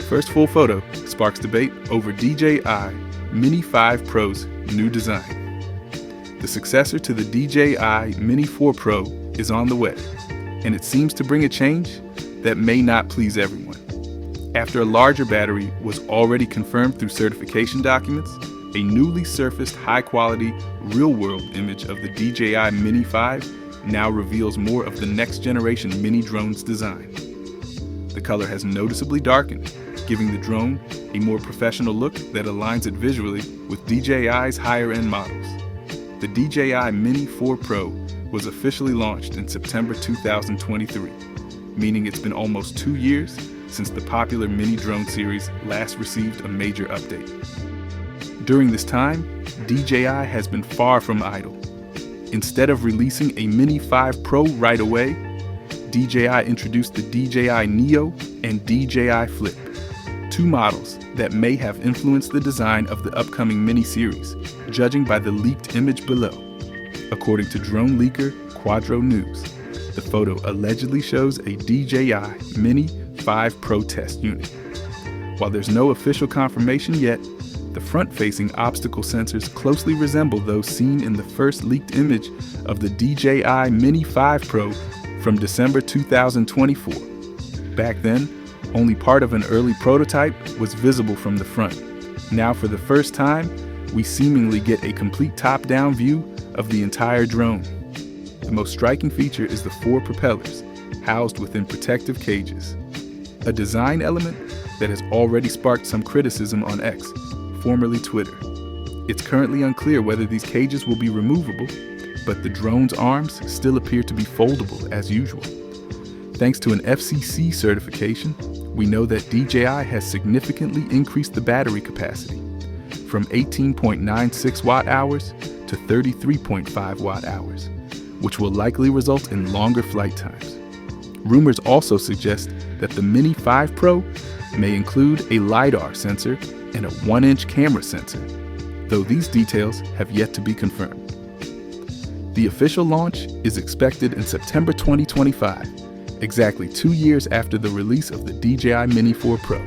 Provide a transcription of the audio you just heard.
first full photo sparks debate over DJI Mini 5 Pro's new design. The successor to the DJI Mini 4 Pro is on the way, and it seems to bring a change that may not please everyone. After a larger battery was already confirmed through certification documents, a newly surfaced high-quality, real-world image of the DJI Mini 5 now reveals more of the next-generation mini drone's design. The color has noticeably darkened, giving the drone a more professional look that aligns it visually with DJI's higher-end models. The DJI Mini 4 Pro was officially launched in September 2023, meaning it's been almost 2 years since the popular mini drone series last received a major update. During this time, DJI has been far from idle. Instead of releasing a Mini 5 Pro right away, DJI introduced the DJI Neo and DJI Flip, two models that may have influenced the design of the upcoming mini series, judging by the leaked image below. According to drone leaker Quadro News, the photo allegedly shows a DJI Mini 5 Pro test unit. While there's no official confirmation yet, the front-facing obstacle sensors closely resemble those seen in the first leaked image of the DJI Mini 5 Pro from December 2024. Back then, only part of an early prototype was visible from the front. Now, for the first time, we seemingly get a complete top-down view of the entire drone. The most striking feature is the 4 propellers, housed within protective cages. A design element that has already sparked some criticism on X, formerly Twitter. It's currently unclear whether these cages will be removable, but the drone's arms still appear to be foldable as usual. Thanks to an FCC certification, we know that DJI has significantly increased the battery capacity from 18.96 watt-hours to 33.5 watt-hours, which will likely result in longer flight times. Rumors also suggest that the Mini 5 Pro may include a LIDAR sensor and a 1-inch camera sensor, though these details have yet to be confirmed. The official launch is expected in September 2025, exactly 2 years after the release of the DJI Mini 4 Pro.